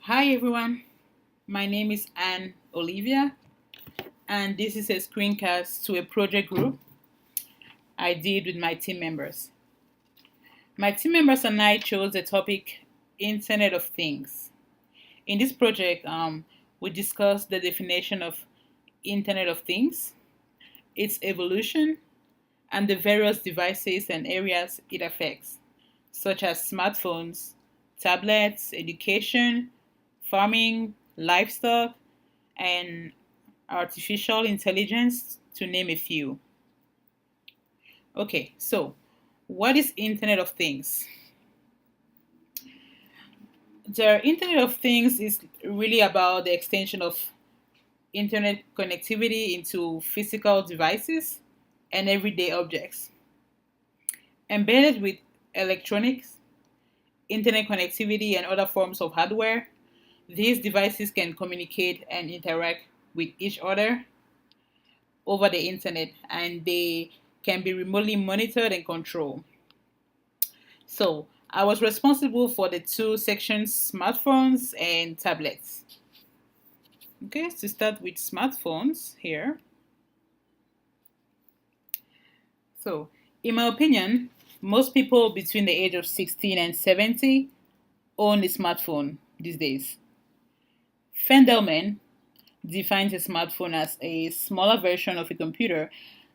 Hi everyone, my name is Anne Olivia, and this is a screencast to a project group I did with my team members. My team members and I chose the topic Internet of Things. In this project, we discussed the definition of Internet of Things, its evolution, and the various devices and areas it affects, such as smartphones, tablets, education, farming, livestock, and artificial intelligence, to name a few. Okay, so what is Internet of Things? The Internet of Things is really about the extension of internet connectivity into physical devices and everyday objects. Embedded with electronics, internet connectivity, and other forms of hardware, these devices can communicate and interact with each other over the internet, and they can be remotely monitored and controlled. So I was responsible for the two sections, smartphones and tablets. Okay, to start with smartphones here. So, in my opinion, most people between the age of 16 and 70 own a smartphone these days. Fendelman defines a smartphone as a smaller version of a computer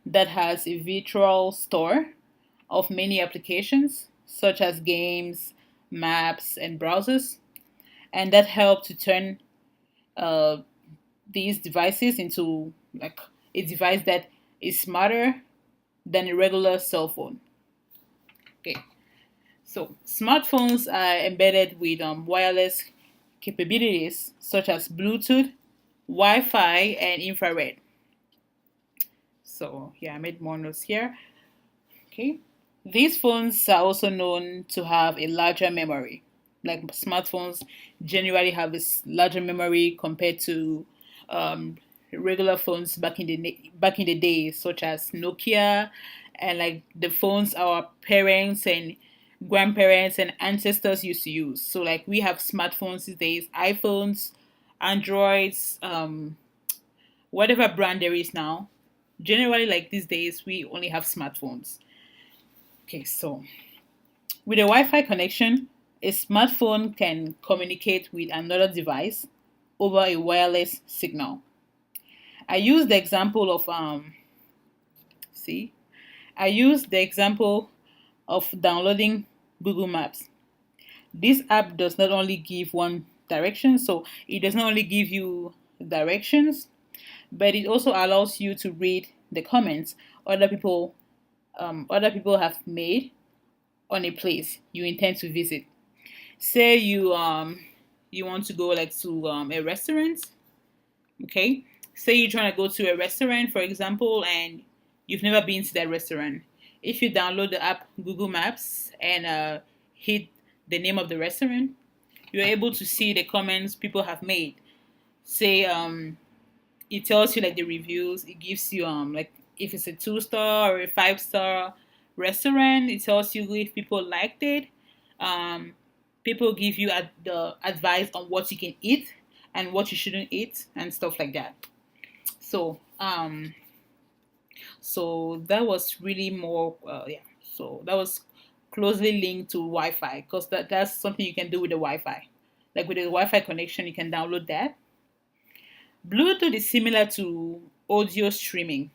that has a virtual store of many applications, such as games, maps, and browsers, and that help to turn uh, these devices into like a device that is smarter than a regular cell phone. Okay, so smartphones are embedded with wireless capabilities such as Bluetooth, Wi-Fi, and infrared. So yeah, I made more notes here. Okay, these phones are also known to have a larger memory. Like smartphones generally have a larger memory compared to um, regular phones back in the day, such as Nokia, and like the phones our parents and grandparents and ancestors used to use. So like we have smartphones these days, iPhones, Androids, whatever brand there is now. Generally, like these days, we only have smartphones. Okay, so with a Wi Fi connection, a smartphone can communicate with another device over a wireless signal. I use the example of see, I use the example of downloading Google Maps. This app does not only give one direction, so it does not only give you directions, but it also allows you to read the comments other people have made on a place you intend to visit. Say you want to go like to a restaurant. Okay, say you're trying to go to a restaurant, for example, and you've never been to that restaurant. If you download the app Google Maps and hit the name of the restaurant, you're able to see the comments people have made. Say it tells you like the reviews. It gives you like if it's a 2 star or a 5 star restaurant. It tells you if people liked it. Um, People give you the advice on what you can eat and what you shouldn't eat and stuff like that. So so that was really more yeah. So that was closely linked to Wi-Fi because that's something you can do with the Wi-Fi. Like with the Wi-Fi connection, you can download that. Bluetooth is similar to audio streaming.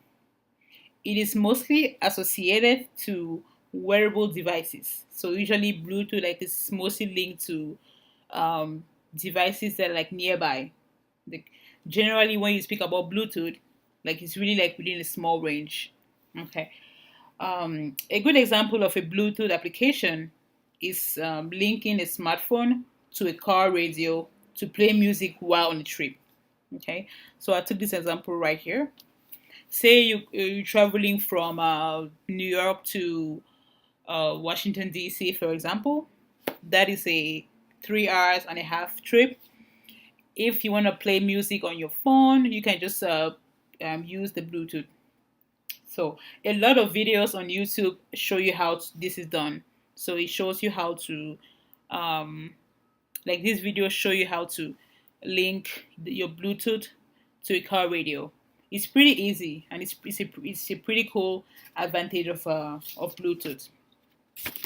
It is mostly associated to wearable devices. So usually Bluetooth like is mostly linked to um, devices that are like nearby. Like generally when you speak about Bluetooth, like it's really like within a small range. Okay. A good example of a Bluetooth application is linking a smartphone to a car radio to play music while on a trip. Okay, so I took this example right here. Say you're traveling from New York to Washington D.C. for example. That is a 3 hours and a half trip. If you want to play music on your phone, you can just use the Bluetooth. So a lot of videos on YouTube show you how this is done. So it shows you how to um, Like this video show you how to link your Bluetooth to a car radio. It's pretty easy, and it's a pretty cool advantage of Bluetooth.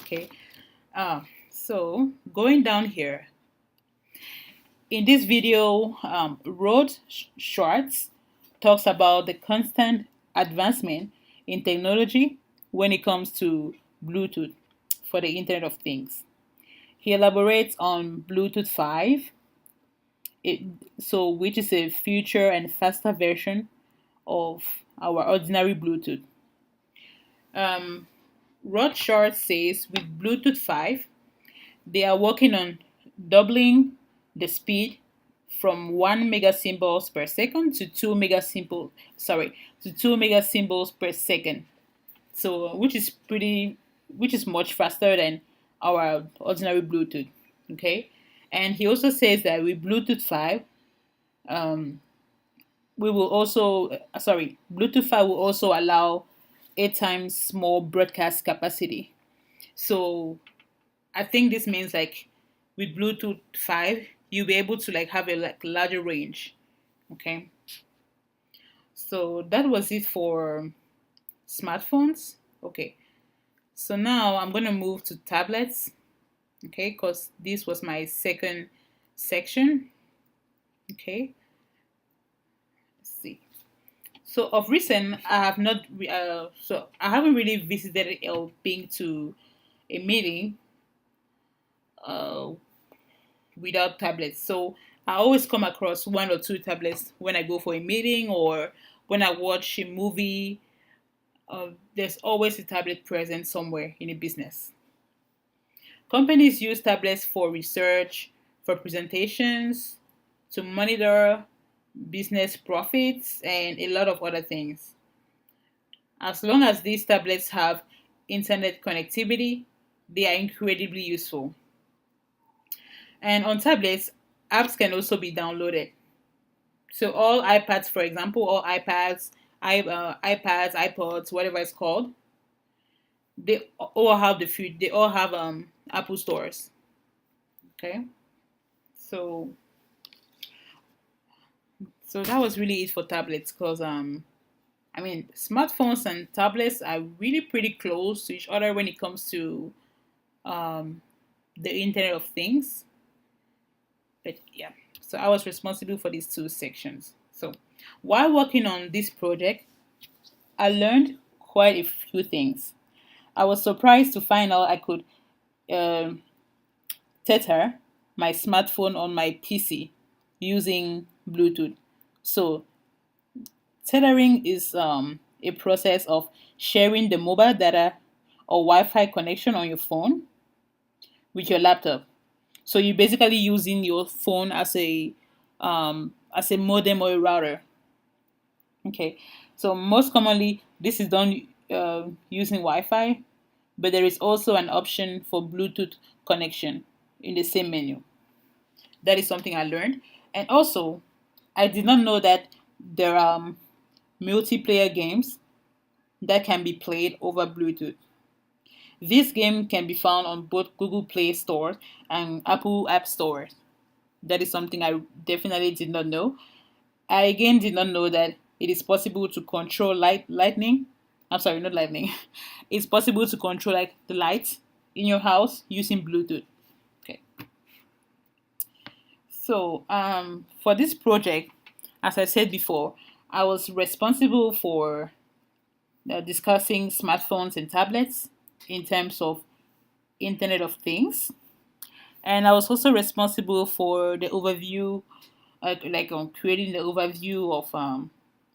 Okay, so going down here in this video, Rod Schwartz talks about the constant advancement in technology when it comes to Bluetooth for the Internet of Things. He elaborates on Bluetooth 5, it, which is a future and faster version of our ordinary Bluetooth. Um, Rod Short says with Bluetooth 5, they are working on doubling the speed from 1 megasymbols per second to 2 megasymbols per second. So which is much faster than our ordinary Bluetooth. Okay, and he also says that with Bluetooth 5, um, Bluetooth 5 will also allow 8 times more broadcast capacity. So I think this means like with Bluetooth 5, you'll be able to like have a like larger range. Okay. So that was it for smartphones. Okay. So now I'm gonna move to tablets. Okay, because this was my second section. Okay. Let's see. So of recent, I have not. So I haven't really visited or been to a meeting uh, without tablets. So I always come across 1 or 2 tablets when I go for a meeting or when I watch a movie. There's always a tablet present somewhere in a business. Companies use tablets for research, for presentations, to monitor business profits, and a lot of other things. As long as these tablets have internet connectivity, they are incredibly useful. And on tablets, apps can also be downloaded. So all iPads, for example, all iPads, iPods, whatever it's called, they all have they all have Apple stores. Okay, so that was really it for tablets because I mean smartphones and tablets are really pretty close to each other when it comes to um, the Internet of Things. But yeah, so I was responsible for these 2 sections. So while working on this project, I learned quite a few things. I was surprised to find out I could um tether my smartphone on my PC using Bluetooth. So tethering is a process of sharing the mobile data or Wi-Fi connection on your phone with your laptop. So you're basically using your phone as a modem or a router. Okay. So most commonly, this is done using Wi-Fi, but there is also an option for Bluetooth connection in the same menu. That is something I learned, and also I did not know that there are multiplayer games that can be played over Bluetooth. This game can be found on both Google Play Store and Apple App Store. That is something I definitely did not know. I again did not know that it is possible to control lightning. I'm sorry, not lightning. It's possible to control like the light in your house using Bluetooth. Okay. So for this project, as I said before, I was responsible for discussing smartphones and tablets in terms of Internet of Things, and I was also responsible for the overview, creating the overview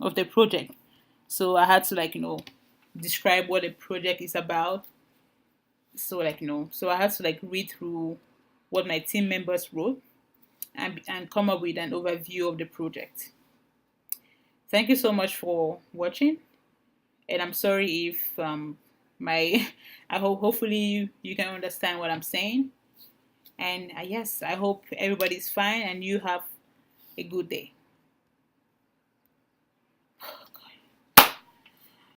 of the project. So I had to describe what the project is about. So so I had to read through what my team members wrote and come up with an overview of the project. Thank you so much for watching, and I'm sorry if my I hope hopefully you can understand what I'm saying. And yes, I hope everybody's fine and you have a good day.